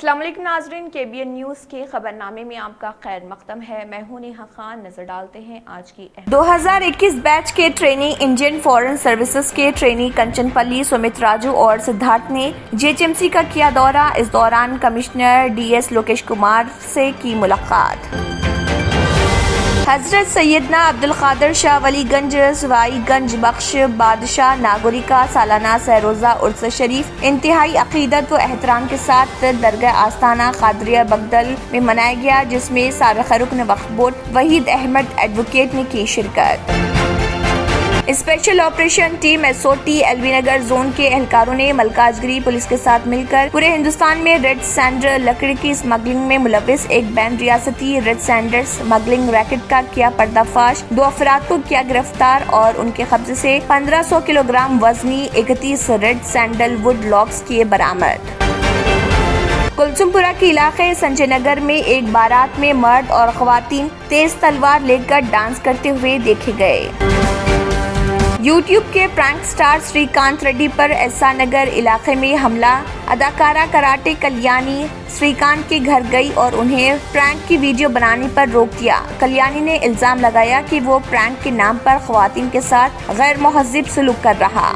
السلام علیکم ناظرین، KBN نیوز کے خبرنامے میں آپ کا خیر مقدم ہے۔ میں ہوں نیہا خان۔ نظر ڈالتے ہیں آج کی 2021 بیچ کے ٹرینی انڈین فورن سروسز کے ٹرینی کنچن پلی سمت راجو اور سدھارتھ نے GHMC کا کیا دورہ۔ اس دوران کمشنر DS لوکیش کمار سے کی ملاقات۔ حضرت سیدنا عبدالقادر شاہ ولی گنج سوائی گنج بخش بادشاہ ناگوری کا سالانہ سہروزہ عرس شریف انتہائی عقیدت و احترام کے ساتھ درگاہ آستانہ قادریہ بگدل میں منایا گیا، جس میں سابق رکن وقف بورڈ وحید احمد ایڈوکیٹ نے کی شرکت۔ Special operation team SOT LB Nagar zone کے اہلکاروں نے ملکاج گری پولیس کے ساتھ مل کر پورے ہندوستان میں ریڈ سینڈر لکڑی کی اسمگلنگ میں ملوث ایک بین ریاستی ریڈ سینڈر اسمگلنگ ریکٹ کا کیا پردہ فاش۔ 2 افراد کو کیا گرفتار اور ان کے قبضے سے 1500 کلو گرام وزنی 31 ریڈ سینڈل ووڈ لاکس کیے برآمد۔ کلسم پورہ کے علاقے سنجے نگر میں ایک بارات میں مرد اور خواتین تیز تلوار لے کر ڈانس کرتے ہوئے دیکھے گئے۔ YouTube کے پرینک سٹار سری کانت ریڈی پر ایسا نگر علاقے میں حملہ۔ اداکارہ کراٹے کلیانی سری کانت کے گھر گئی اور انہیں پرینک کی ویڈیو بنانے پر روک دیا۔ کلیانی نے الزام لگایا کہ وہ پرینک کے نام پر خواتین کے ساتھ غیر مہذب سلوک کر رہا۔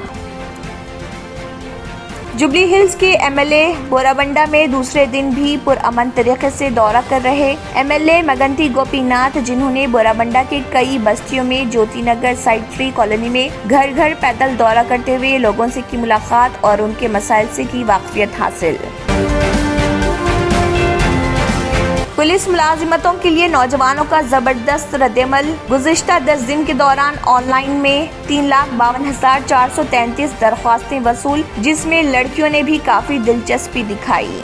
جوبلی ہلز کے MLA بورابنڈا میں دوسرے دن بھی پرامن طریقے سے دورہ کر رہے MLA مگنتی گوپی ناتھ، جنہوں نے بورابنڈا کے کئی بستیوں میں جوتی نگر سائٹ 3 کالونی میں گھر گھر پیدل دورہ کرتے ہوئے لوگوں سے کی ملاقات اور ان کے مسائل سے کی واقفیت حاصل۔ پولیس ملازمتوں کے لیے نوجوانوں کا زبردست ردعمل۔ گزشتہ 10 دن کے دوران آن لائن میں 3,52,433 درخواستیں وصول، جس میں لڑکیوں نے بھی کافی دلچسپی دکھائی۔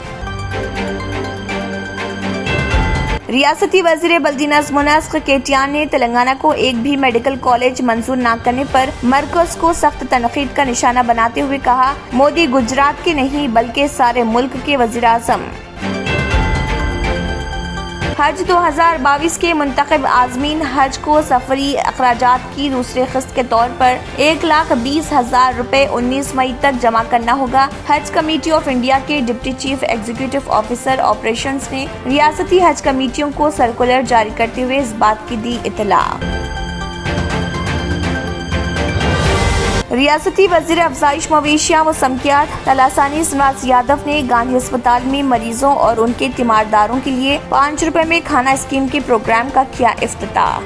ریاستی وزیر بلدی نظم و نسق KTR نے تلنگانہ کو ایک بھی میڈیکل کالج منظور نہ کرنے پر مرکز کو سخت تنقید کا نشانہ بناتے ہوئے کہا، مودی گجرات کے نہیں بلکہ سارے ملک کے وزیر اعظم۔ حج 2022 کے منتخب عازمین حج کو سفری اخراجات کی دوسری قسط کے طور پر 1,20,000 روپے 19 مئی تک جمع کرنا ہوگا۔ حج کمیٹی آف انڈیا کے deputy chief executive officer operations نے ریاستی حج کمیٹیوں کو سرکولر جاری کرتے ہوئے اس بات کی دی اطلاع۔ ریاستی وزیر افزائش مویشیات و سمکیات تلاسانی سنواس یادو نے گاندھی اسپتال میں مریضوں اور ان کے تیمارداروں کے لیے 5 روپے میں کھانا اسکیم کے پروگرام کا کیا افتتاح۔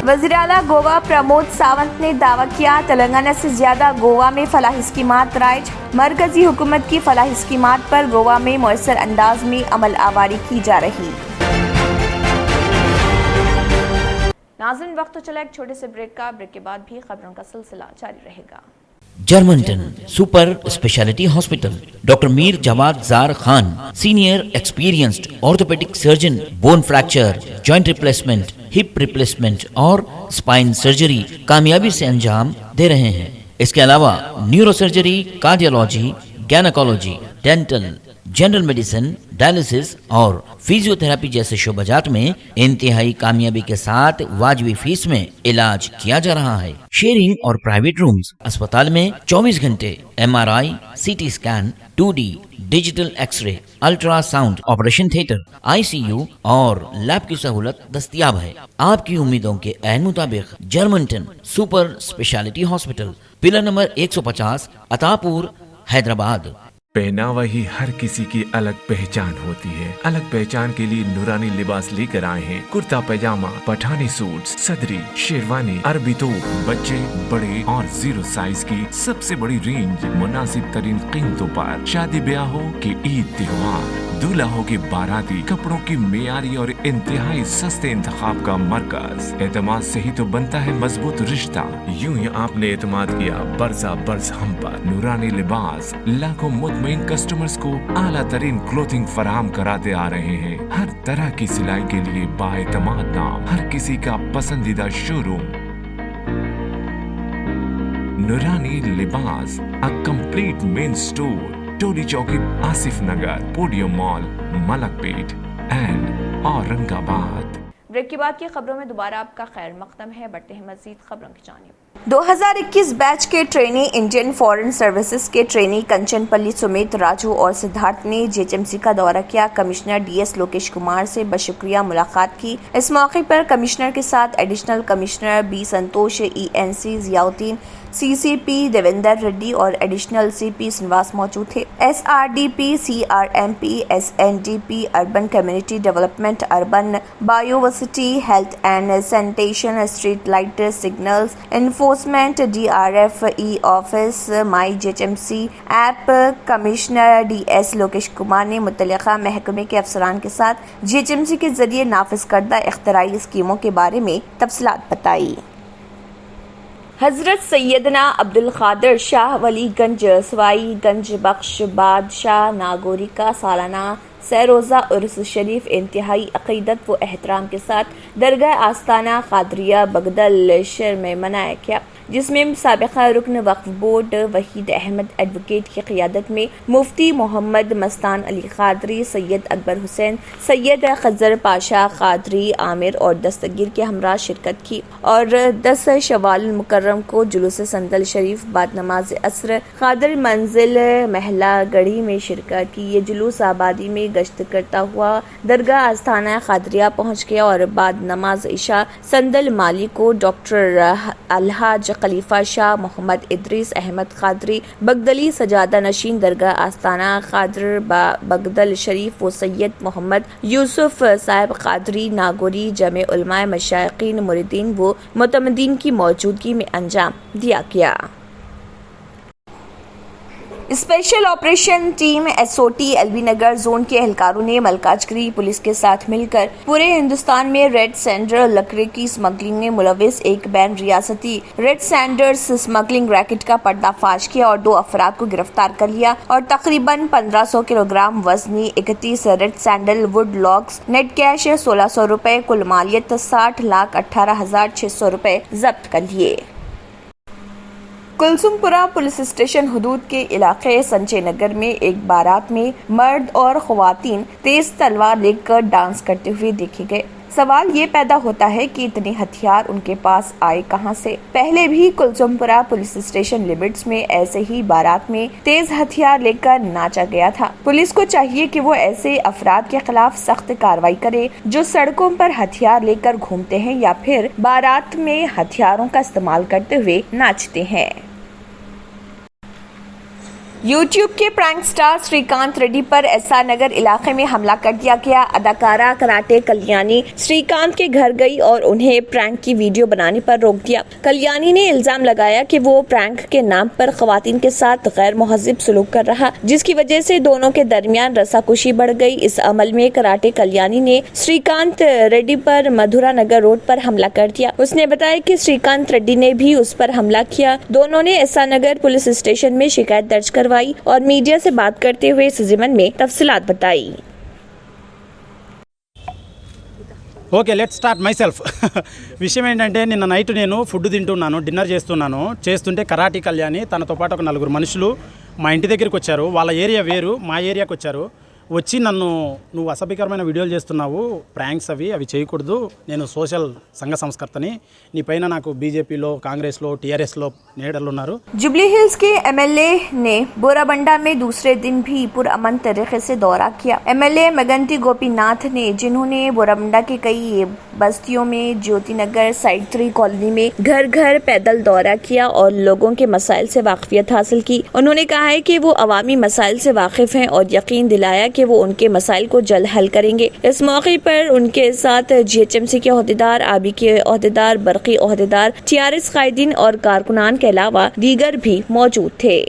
وزیر اعلیٰ گوا پرمود ساونت نے دعویٰ کیا، تلنگانہ سے زیادہ گوا میں فلاحی اسکیمات رائج۔ مرکزی حکومت کی فلاحی اسکیمات پر گوا میں مؤثر انداز میں عمل آوری کی جا رہی۔ ناظرین، وقت تو چلا ایک چھوٹے سے بریک کا۔ بریک کے بعد بھی خبروں کا سلسلہ جاری رہے گا۔ Germanten super speciality hospital, doctor Mir Jawad Zar Khan, senior experienced orthopaedic surgeon, bone fracture, joint replacement, hip replacement اور اسپائن سرجری کامیابی سے انجام دے رہے ہیں۔ اس کے علاوہ neuro surgery, cardiology, gynaecology, dental, general medicine, dialysis اور فیزیو تھراپی جیسے شعبات میں انتہائی کامیابی کے ساتھ واجبی فیس میں علاج کیا جا رہا ہے۔ شیئرنگ اور پرائیویٹ رومز، اسپتال میں 24 گھنٹے MRI، CT scan, 2D digital X ray, ultra sound, operation theatre, ICU اور لیب کی سہولت دستیاب ہے۔ آپ کی امیدوں کے عین مطابق Germanten super speciality hospital, pillar number 150، Attapur, Hyderabad. پہناوا ہی ہر کسی کی الگ پہچان ہوتی ہے۔ الگ پہچان کے لیے نورانی لباس لے کر آئے ہیں۔ کرتا پیجامہ، پٹھانی سوٹس، صدری، شیروانی، عربی توپ، بچے، بڑے اور 0 سائز کی سب سے بڑی رینج مناسب ترین قیمتوں پر۔ شادی بیاہ ہو کہ عید تہوار، دولہا ہو کے باراتی، کپڑوں کی معیاری اور انتہائی سستے انتخاب کا مرکز۔ اعتماد سے ہی تو بنتا ہے مضبوط رشتہ۔ یوں ہی آپ نے اعتماد کیا برسا برس ہم پر۔ نورانی لباس لاکھوں مطمئن کسٹمرز کو اعلیٰ ترین کلوتھنگ فراہم کراتے آ رہے ہیں۔ ہر طرح کی سلائی کے لیے بااعتماد نام، ہر کسی کا پسندیدہ شو روم۔ نورانی لباس، a complete main store، Tolichowki, Asif Nagar, podium mall, Malakpet and Aurangabad. Break کے بعد کی خبروں میں دوبارہ آپ کا خیر مقدم ہے۔ بڑھتے ہیں مزید خبروں کی جانب۔ 2021 बैच के ट्रेनी इंडियन फॉरेन सर्विसेज के ट्रेनी कंचनपल्ली सुमित, राजू और सिद्धार्थ ने जेएचएमसी का दौरा किया। कमिश्नर डीएस लोकेश कुमार से बशुक्रिया मुलाकात की। इस मौके पर कमिश्नर के साथ additional commissioner B Santosh, ENC Ziauddin, CCP Devendra Reddy और एडिशनल सीपी श्रीनिवास मौजूद थे। SRDP, CRMP, SNDP, urban community development, urban biodiversity, health and sanitation, street light signals, enforcement, DRF, E office, my GHMC app, commissioner DS Lokesh Kumar ने मुतल्लिका महकमे के अफसरान के साथ जेएचएमसी के जरिए नाफिज करदा इख्तराई स्कीमों के बारे में तफसीलात बताई। हजरत सैयदना अब्दुल कादिर शाह वलीगंज सवाई गंज बख्श बादशाह नागौरी का सालाना सरोजा उर्स शरीफ इंतहाई अकीदत व एहतराम के साथ दरगाह आस्ताना कादरिया बगदल शहर में मनाया गया, जिसमें साबिका रुकन वक्फ बोर्ड वहीद अहमद एडवोकेट की क़ियादत में मुफ्ती मोहम्मद मस्तान अली कादरी, सैयद अकबर हुसैन, सैयद खजर पाशा कादरी आमिर और दस्तगीर के हमरा शिरकत की और 10 शवाल मुकर्रम को जुलूस संदल शरीफ बाद नमाज असर कादर मंजिल महला गढ़ी में शिरकत की। ये जुलूस आबादी में गश्त करता हुआ दरगाह आस्थाना कादरिया पहुँच गया और बाद नमाज इशा संदल माली को डॉक्टर अलहाज खलीफा शाह मोहम्मद इदरीस अहमद कादरी बगदली सजादा नशीन दरगाह आस्ताना कादर बगदल शरीफ व सैयद मोहम्मद यूसुफ साहिब कादरी नागौरी जमे उलमाए मशाइखीन मुरीदीन व मुतमद्दीन की मौजूदगी में अंजाम दिया गया। Special operation team SOT LB Nagar zone के एहलकारों ने मलकाजगिरी पुलिस के साथ मिलकर पूरे हिंदुस्तान में रेड सैंडर लकड़ी की स्मगलिंग में मुलविस एक बैन रियासती रेड सैंडर्स स्मगलिंग रैकेट का पर्दाफाश किया और 2 अफराद को गिरफ्तार कर लिया और तकरीबन 1500 किलोग्राम वजनी 31 red sandal would logs, net cash 1600 रुपए, कुल मालियत 60,18,600 रुपए जब्त कर लिए। कुलसुमपुरा पुलिस स्टेशन हुदूद के इलाके संजय नगर में एक बारात में मर्द और ख्वातीन तेज तलवार लेकर डांस करते हुए देखे गए। सवाल ये पैदा होता है कि इतने हथियार उनके पास आए कहां से। पहले भी कुलसुमपुरा पुलिस स्टेशन लिमिट्स में ऐसे ही बारात में तेज हथियार लेकर नाचा गया था। पुलिस को चाहिए कि वो ऐसे अफराद के खिलाफ सख्त कार्रवाई करे जो सड़कों पर हथियार लेकर घूमते हैं या फिर बारात में हथियारों का इस्तेमाल करते हुए नाचते हैं। यूट्यूब के प्रैंक स्टार श्रीकांत रेड्डी पर एसआर नगर इलाके में हमला कर दिया गया। अदाकारा कराटे कल्याणी श्रीकांत के घर गई और उन्हें प्रैंक की वीडियो बनाने पर रोक दिया। कल्याणी ने इल्जाम लगाया कि वो प्रैंक के नाम पर खवातीन के साथ गैर मुहज़्ज़िब सलूक कर रहा, जिसकी वजह से दोनों के दरमियान रस्साकुशी बढ़ गई। इस अमल में कराटे कल्याणी ने श्रीकांत रेड्डी पर मधुरा नगर रोड पर हमला कर दिया। उसने बताया कि श्रीकांत रेड्डी ने भी उस पर हमला किया। दोनों ने एसआर नगर पुलिस स्टेशन में शिकायत दर्ज करवाई और मीडिया से बात करते हुए इस ज़िमन में तफसीलात बताई। Okay let start my self విషయం ఏంటంటే నిన్న నైట్ నేను ఫుడ్ తింటున్నాను, డిన్నర్ చేస్తుంటే కరాటీ కళ్యాణి తనతో పాటు ఒక 4 మనుషులు మా ఇంటి దగ్గరికి వచ్చారు. వాళ్ళ ఏరియా వేరు, మా ఏరియాకి వచ్చారు. వచ్చి నన్ను నువ్వు అసభ్యకరమైన వీడియోలు చేస్తున్నావు, ప్రాంక్స్ అవి చేయకూడదు, నేను సోషల్ సంఘ సంస్కర్తని, నీ పైన నాకు బీజేపీలో కాంగ్రెస్లో టీఆర్ఎస్లో లీడర్లు ఉన్నారు। जुबली हिल्स के एमएलए ने बोराबंडा में दूसरे दिन भी पुरअमन तरीके से दौरा किया। एमएलए मगंती गोपीनाथ ने, जिन्होंने बोराबंडा के कई बस्तियों में ज्योति नगर साइड 3 कॉलोनी में घर घर पैदल दौरा किया और लोगों के मसाइल से वाकफियत हासिल की। उन्होंने कहा है कि वो अवामी मसाइल से वाकिफ हैं और यकीन दिलाया कि वो उनके मसाइल को जल्द हल करेंगे। इस मौके पर उनके साथ जीएचएमसी के ओहदेदार, आबी के ओहदेदार, बरकी ओहदेदार, टीआरएस कायदीन और कारकुनान के अलावा दीगर भी मौजूद थे।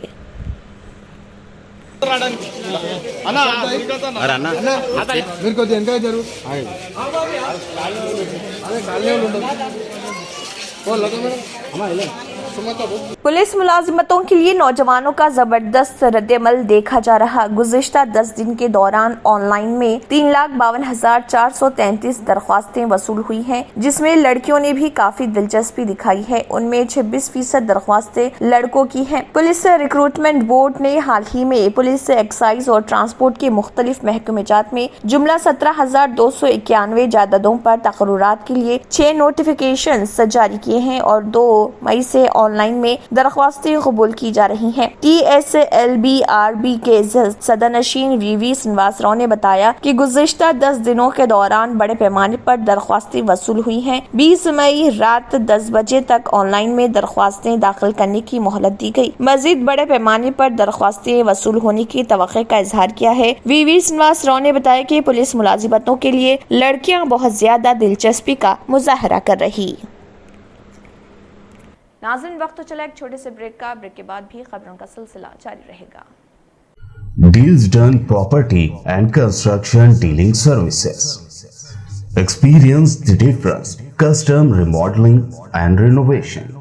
पुलिस मुलाजिमतों के लिए नौजवानों का जबरदस्त रद्दअमल देखा जा रहा। गुज़िश्ता 10 दिन के दौरान ऑनलाइन में 3,52,433 दरख्वास्तें वसूल हुई हैं, जिसमें लड़कियों ने भी काफी दिलचस्पी दिखाई है। उनमें 26% दरख्वास्तें लड़कों की हैं। पुलिस रिक्रूटमेंट बोर्ड ने हाल ही में पुलिस, एक्साइज और ट्रांसपोर्ट के मुख्तलिफ महकमेजात में जुमला 17,291 जायदादों पर तकर्रुरात के लिए 6 नोटिफिकेशन जारी किए हैं और 2 मई से ऑनलाइन में दरख्वास्तें कबूल की जा रही हैं। TSLBRB के सदरनशीन VV श्रीनिवास राव ने बताया कि गुज़िश्ता 10 दिनों के दौरान बड़े पैमाने पर दरख्वास्तें वसूल हुई हैं। 20 मई रात 10 बजे तक ऑनलाइन में दरख्वास्तें दाखिल करने की मोहलत दी गई। मजीद बड़े पैमाने पर दरख्वास्तें वसूल होने की तवक्को का इजहार किया है। VV श्रीनिवास राव ने बताया कि पुलिस मुलाजिमतों के लिए लड़कियां बहुत ज्यादा दिलचस्पी का मुजाहरा कर रही। नाज़रीन, वक्त तो चला एक छोटे से ब्रेक का। ब्रेक के बाद भी खबरों का सिलसिला जारी रहेगा। Deals Done Property and Construction Dealing Services. Experience the difference. Custom remodeling and renovation.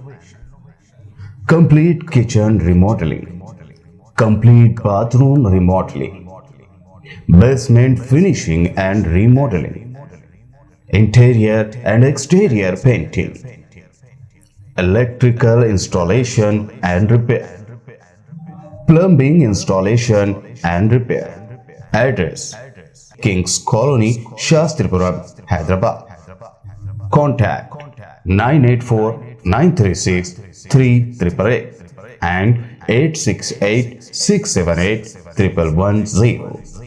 Complete kitchen remodeling. Complete bathroom remodeling. Basement finishing and remodeling. Interior and exterior painting. Electrical installation and repair. Plumbing installation and repair. Address: Kings Colony, Shastripuram, Hyderabad. Contact 984-936-3888 and 868-678-1110.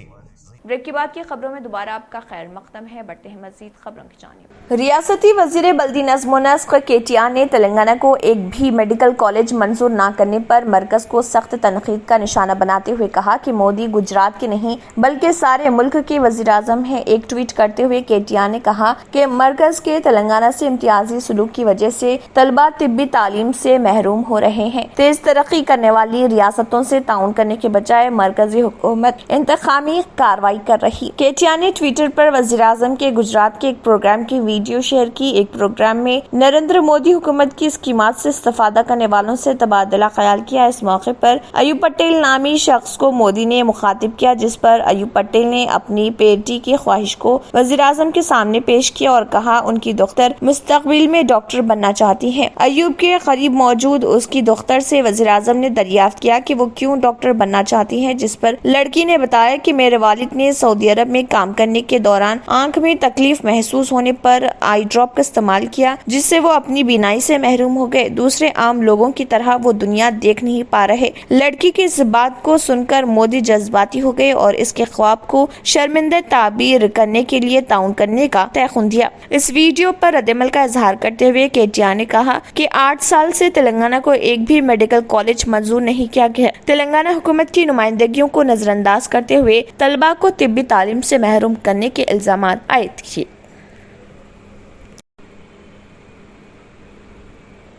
Break के बाद की खबरों में दोबारा आपका खैर मकदम है। बढ़ते हैं मजीद खबरों की जानिब। रियासती वजीर बल्दी नज़्म व नस्क KTR ने तेलंगाना को एक भी मेडिकल कॉलेज मंजूर न करने पर मरकज को सख्त तनकीद का निशाना बनाते हुए कहा कि मोदी गुजरात के नहीं बल्कि सारे मुल्क के वजीर आजम हैं। एक ट्वीट करते हुए KTR ने कहा कि मरकज के तेलंगाना से इम्तियाजी सलूक की वजह से तलबा तिब्बी तालीम से महरूम हो रहे हैं। तेज तरक्की करने वाली रियासतों से ताउन करने के बजाय मरकजी हुकूमत इंतकामी कार्रवाई कर रही। KTR ने ट्विटर पर वजीर आजम के गुजरात के एक प्रोग्राम की वीडियो शेयर की। एक प्रोग्राम में नरेंद्र मोदी हुकूमत की स्कीमात से इस्तेफादा करने वालों से तबादला ख्याल किया। इस मौके पर अयूब पटेल नामी शख्स को मोदी ने मुखातिब किया, जिस पर अयूब पटेल ने अपनी बेटी की ख्वाहिश को वजीर आजम के सामने पेश किया और कहा उनकी दुख्तर मुस्तकबिल में डॉक्टर बनना चाहती है। अयूब के करीब मौजूद उसकी दुख्तर से वजीर आजम ने दरियाफ्त किया कि वो क्यों डॉक्टर बनना चाहती है, जिस पर लड़की ने बताया कि मेरे वालिद ने सऊदी अरब में काम करने के दौरान आंख में तकलीफ महसूस होने पर आई ड्रॉप का इस्तेमाल किया, जिससे वो अपनी बीनाई से महरूम हो गए। दूसरे आम लोगों की तरह वो दुनिया देख नहीं पा रहे। लड़की की इस बात को सुनकर मोदी जज्बाती हो गए और इसके ख्वाब को शर्मिंदा ताबीर करने के लिए ताउन करने का तयखुन दिया। इस वीडियो पर रद्दअमल का इजहार करते हुए KTR ने कहा कि 8 साल से तेलंगाना को एक भी मेडिकल कॉलेज मंजूर नहीं किया गया। तेलंगाना हुकूमत की नुमाइंदगियों को नजरअंदाज करते हुए तलबा को तिब्बी तालीम से महरूम करने के इल्जामात आयद किए।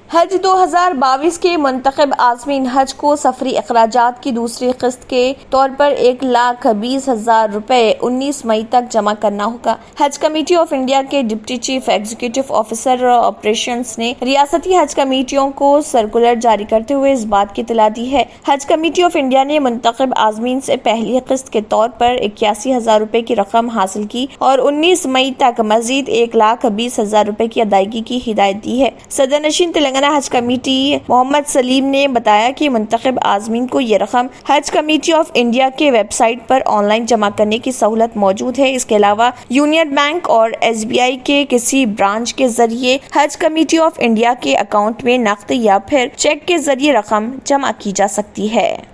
हज 2022 के मुंतखब आज़मीन हज को सफरी अखराजात की दूसरी किस्त के तौर पर 1,20,000 रुपए 19 मई तक जमा करना होगा। हज कमेटी ऑफ इंडिया के deputy chief executive officer operations ने रियासती हज कमेटियों को सर्कुलर जारी करते हुए इस बात की इत्तला दी है। हज कमेटी ऑफ इंडिया ने मुंतखब आज़मीन से पहली किस्त के तौर पर 81,000 रुपए की रकम हासिल की और 19 मई तक मजीद 1,20,000 रुपए की अदायगी की हिदायत दी है। सदरनशीन तेलंगाना हज कमेटी मोहम्मद सलीम ने बताया कि मुंतखब आज़मीन को ये रकम हज कमेटी ऑफ इंडिया के वेबसाइट पर ऑनलाइन जमा करने की सहूलत मौजूद है। इसके अलावा यूनियन बैंक और SBI के किसी ब्रांच के जरिए हज कमेटी ऑफ इंडिया के अकाउंट में नकद या फिर चेक के जरिए रकम जमा की जा सकती है।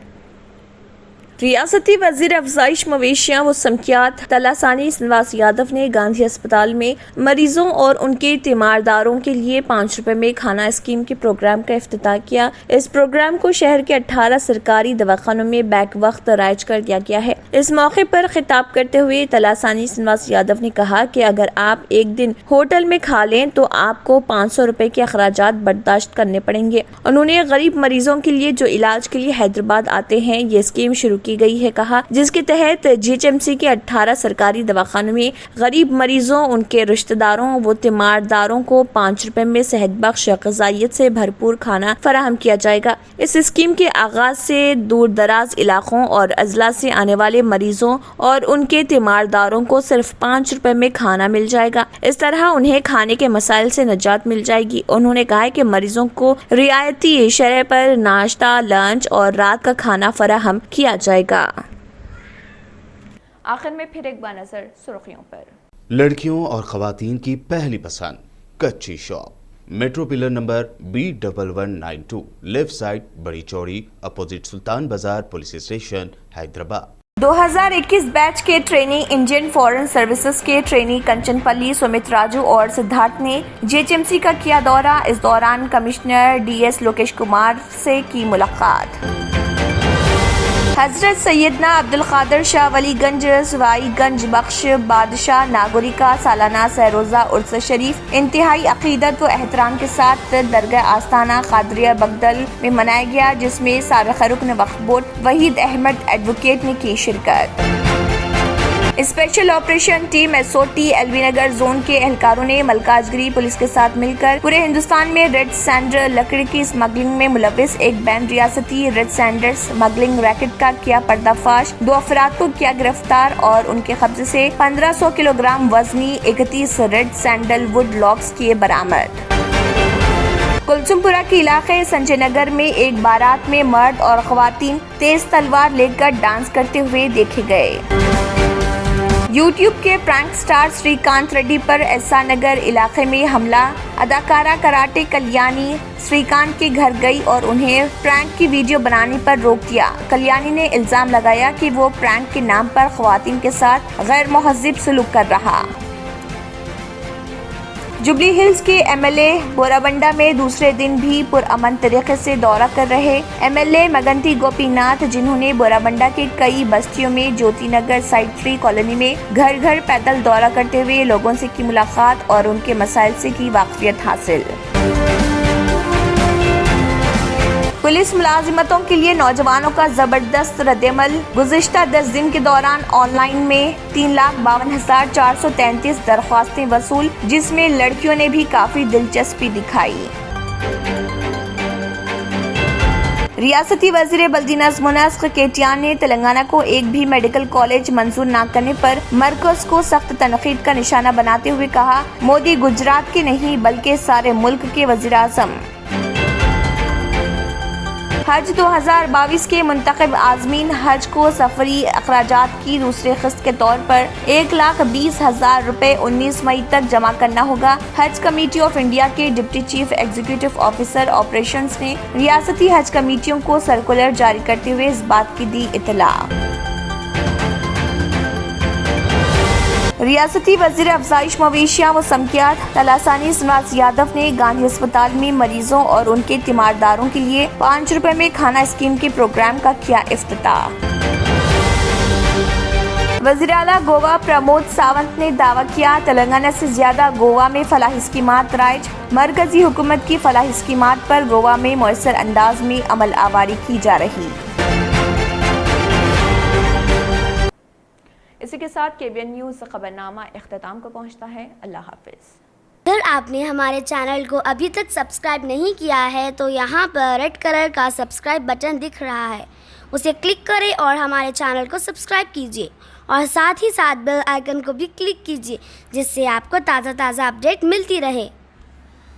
रियासती वजीर अफजाइश मवेशियाँ व समकियात तलासानी श्रीनिवास यादव ने गांधी अस्पताल में मरीजों और उनके तीमारदारों के लिए 5 रुपए में खाना स्कीम के प्रोग्राम का इफ्तिताह किया। इस प्रोग्राम को शहर के 18 सरकारी दवाखानों में बैक वक्त राइज कर दिया गया है। इस मौके पर खिताब करते हुए तलासानी श्रीनिवास यादव ने कहा कि अगर आप एक दिन होटल में खा लें तो आपको 500 रुपए के अखराजात बर्दाश्त करने पड़ेंगे। उन्होंने गरीब मरीजों के लिए जो इलाज के लिए हैदराबाद आते हैं ये स्कीम शुरू की गई है, कहा, जिसके तहत GHMC के 18 सरकारी दवाखानों में गरीब मरीजों, उनके रिश्तेदारों व तीमारदारों को 5 रुपए में सेहत बख्श ग़िज़ाइयत से भरपूर खाना फराहम किया जाएगा। इस स्कीम के आगाज से दूर दराज इलाकों और अजला से आने वाले मरीजों और उनके तीमारदारों को सिर्फ 5 रुपए में खाना मिल जाएगा। इस तरह उन्हें खाने के मसाइल से निजात मिल जाएगी। उन्होंने कहा है कि मरीजों को रियायती शरह पर नाश्ता, लंच और रात का खाना फराहम किया जाएगा। आखिर में फिर एक बार नजर सुर्खियों पर। लड़कियों और खवातीन की पहली पसंद कच्ची shop, metro pillar number B1192, left side, बड़ी चौड़ी, अपोजिट सुल्तान बाजार पुलिस स्टेशन, हैदराबाद। 2021 बैच के ट्रेनी इंडियन फॉरेन सर्विसेज के ट्रेनी कंचनपल्ली, सुमित राजू और सिद्धार्थ ने GHMC का किया दौरा। इस दौरान कमिश्नर DS लोकेश कुमार से की मुलाकात। हजरत सैयदना अब्दुल कादिर शाह वलीगंज रसवाईगंज बख्श बादशाह नागौरी का सालाना सरोजा उर्स शरीफ इंतहाई अकीदत व एहतराम के साथ दरगाह आस्थाना कादरिया बगदल में मनाया गया, जिसमें साबिक़ रुकन वक्फ बोर्ड वहीद अहमद एडवोकेट ने की शिरकत। Special operation team SOT LB नगर जोन के एहलकारों ने मलकाजगिरी पुलिस के साथ मिलकर पूरे हिंदुस्तान में रेड सैंड लकड़ी की स्मगलिंग में मुलविस एक बैन रियासती रेड सैंडर स्मगलिंग रैकेट का किया पर्दाफाश। 2 अफराद को किया गिरफ्तार और उनके कब्जे से 1500 किलोग्राम वजनी 31 रेड सैंडलवुड लॉक्स किए बरामद। कुलसुमपुरा के इलाके संजय नगर में एक बारात में मर्द और खवातीन तेज तलवार लेकर डांस करते हुए देखे गए। यूट्यूब के प्रैंक स्टार श्रीकांत रेड्डी पर एसआर नगर इलाके में हमला। अदाकारा कराटे कल्याणी श्रीकांत के घर गई और उन्हें प्रैंक की वीडियो बनाने पर रोक दिया। कल्याणी ने इल्जाम लगाया कि वो प्रैंक के नाम पर खवातीन के साथ गैर मुहज़्ज़िब सलूक कर रहा। जुबली हिल्स के MLA बोराबंडा में दूसरे दिन भी पुरअमन तरीके से दौरा कर रहे MLA मगंती गोपीनाथ, जिन्होंने बोराबंडा के कई बस्तियों में ज्योति नगर साइड ट्री कॉलोनी में घर घर पैदल दौरा करते हुए लोगों से की मुलाकात और उनके मसाइल से की वाकफियत हासिल। पुलिस मुलाजिमतों के लिए नौजवानों का जबरदस्त रद्दअमल। गुज़िश्ता 10 दिन के दौरान ऑनलाइन में 3,52,433 दरख्वास्तें वसूल, जिसमें लड़कियों ने भी काफी दिलचस्पी दिखाई। रियासती वज़ीर बल्दी नज़्म नस्क केटीआर ने तेलंगाना को एक भी मेडिकल कॉलेज मंजूर न करने पर मरकज को सख्त तनकीद का निशाना बनाते हुए कहा, मोदी गुजरात के नहीं बल्कि सारे मुल्क के वज़ीर आज़म। हज 2022 के मुंतखब आज़मीन हज को सफरी अखराजात की दूसरे किस्त के तौर पर 1,20,000 रुपए 19 मई तक जमा करना होगा। हज कमेटी ऑफ इंडिया के deputy chief executive officer operations ने रियासती हज कमेटियों को सर्कुलर जारी करते हुए इस बात की दी इत्तला। रियासती वज़ीर अफजाइश मवेशियाँ व समकियात तलासानी श्रीनिवास यादव ने गांधी अस्पताल में मरीजों और उनके तीमारदारों के लिए 5 रुपए में खाना स्कीम के प्रोग्राम का किया इफ्तिताह। वज़ीर आला गोवा प्रमोद सावंत ने दावा किया, तेलंगाना से ज्यादा गोवा में फलाही स्कीमात राइज। मरकजी हुकूमत की फलाही स्कीमात पर गोवा में मुयस्सर अंदाज में अमल आवारी की जा रही। इसी के साथ KBN न्यूज़ खबरनामा इख्तिताम को पहुंचता है। अल्लाह हाफिज़। अगर आपने हमारे चैनल को अभी तक सब्सक्राइब नहीं किया है तो यहाँ पर रेड कलर का सब्सक्राइब बटन दिख रहा है, उसे क्लिक करें और हमारे चैनल को सब्सक्राइब कीजिए और साथ ही साथ बेल आइकन को भी क्लिक कीजिए, जिससे आपको ताज़ा अपडेट मिलती रहे।